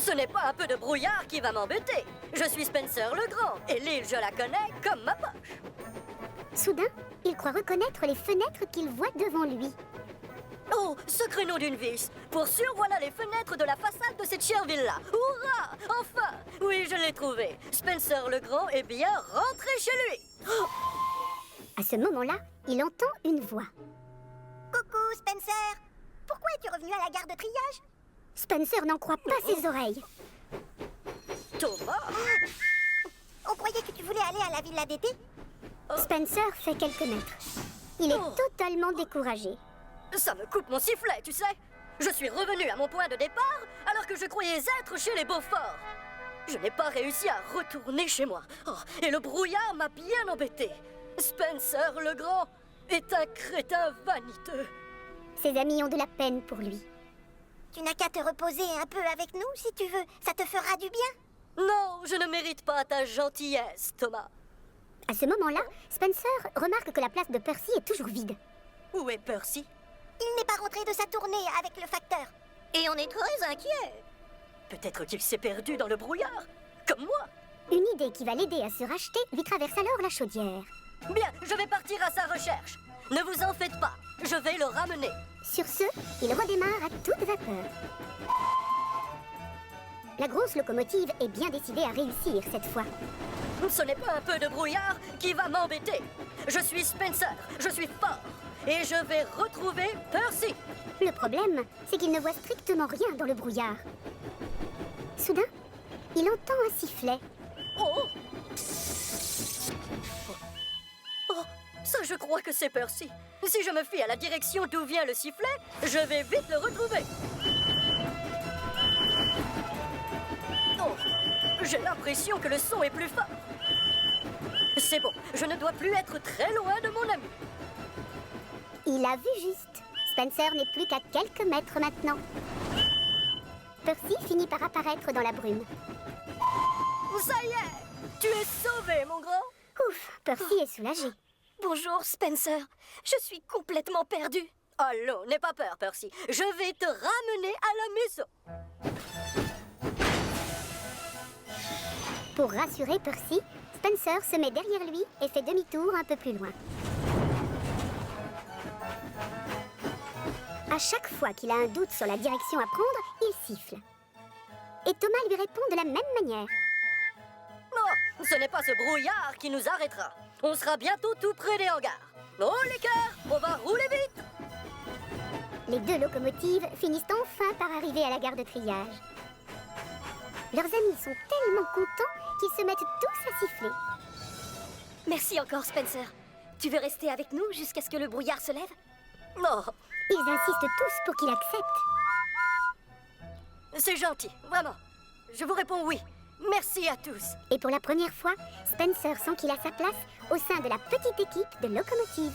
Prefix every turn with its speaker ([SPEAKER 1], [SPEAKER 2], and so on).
[SPEAKER 1] Ce n'est pas un peu de brouillard qui va m'embêter. Je suis Spencer le Grand, et l'île, je la connais comme ma poche.
[SPEAKER 2] Soudain, il croit reconnaître les fenêtres qu'il voit devant lui.
[SPEAKER 1] Oh, ce créneau d'une vis. Pour sûr, voilà les fenêtres de la façade de cette chère villa. Hurrah! Enfin! Oui, je l'ai trouvé. Spencer le Grand est bien rentré chez lui. Oh!
[SPEAKER 2] À ce moment-là, il entend une voix.
[SPEAKER 3] Coucou, Spencer. Pourquoi es-tu revenu à la gare de triage?
[SPEAKER 2] Spencer n'en croit pas ses oreilles.
[SPEAKER 1] Thomas?
[SPEAKER 3] On croyait que tu voulais aller à la villa d'été.
[SPEAKER 2] Spencer fait quelques mètres. Il est totalement découragé.
[SPEAKER 1] Ça me coupe mon sifflet, tu sais. Je suis revenu à mon point de départ alors que je croyais être chez les Beaufort. Je n'ai pas réussi à retourner chez moi. Oh, et le brouillard m'a bien embêté. Spencer le Grand est un crétin vaniteux.
[SPEAKER 2] Ses amis ont de la peine pour lui.
[SPEAKER 3] Tu n'as qu'à te reposer un peu avec nous, si tu veux. Ça te fera du bien.
[SPEAKER 1] Non, je ne mérite pas ta gentillesse, Thomas.
[SPEAKER 2] À ce moment-là, Spencer remarque que la place de Percy est toujours vide.
[SPEAKER 1] Où est Percy?
[SPEAKER 3] Il n'est pas rentré de sa tournée avec le facteur. Et on est très inquiets.
[SPEAKER 1] Peut-être qu'il s'est perdu dans le brouillard, comme moi.
[SPEAKER 2] Une idée qui va l'aider à se racheter lui traverse alors la chaudière.
[SPEAKER 1] Bien, je vais partir à sa recherche. Ne vous en faites pas, je vais le ramener.
[SPEAKER 2] Sur ce, il redémarre à toute vapeur. La grosse locomotive est bien décidée à réussir cette fois.
[SPEAKER 1] Ce n'est pas un peu de brouillard qui va m'embêter. Je suis Spencer, je suis fort, et je vais retrouver Percy.
[SPEAKER 2] Le problème, c'est qu'il ne voit strictement rien dans le brouillard. Soudain, il entend un sifflet.
[SPEAKER 1] Oh! Oh, ça je crois que c'est Percy. Si je me fie à la direction d'où vient le sifflet, je vais vite le retrouver. Oh, j'ai l'impression que le son est plus fort. C'est bon, je ne dois plus être très loin de mon ami.
[SPEAKER 2] Il a vu juste. Spencer n'est plus qu'à quelques mètres maintenant. Percy finit par apparaître dans la brume.
[SPEAKER 1] Ça y est, tu es sauvé, mon grand.
[SPEAKER 2] Ouf, Percy est soulagé.
[SPEAKER 1] Bonjour, Spencer. Je suis complètement perdu. Allons, n'aie pas peur, Percy. Je vais te ramener à la maison.
[SPEAKER 2] Pour rassurer Percy, Spencer se met derrière lui et fait demi-tour un peu plus loin. À chaque fois qu'il a un doute sur la direction à prendre, il siffle. Et Thomas lui répond de la même manière.
[SPEAKER 1] Non, ce n'est pas ce brouillard qui nous arrêtera. On sera bientôt tout près des hangars. Oh, les cœurs, on va rouler vite.
[SPEAKER 2] Les deux locomotives finissent enfin par arriver à la gare de triage. Leurs amis sont tellement contents qu'ils se mettent tous à siffler.
[SPEAKER 3] Merci encore, Spencer. Tu veux rester avec nous jusqu'à ce que le brouillard se lève?
[SPEAKER 1] Non,
[SPEAKER 2] Ils insistent tous pour qu'il accepte.
[SPEAKER 1] c'est gentil, vraiment. Je vous réponds oui. Merci à tous.
[SPEAKER 2] Et pour la première fois, Spencer sent qu'il a sa place au sein de la petite équipe de locomotives.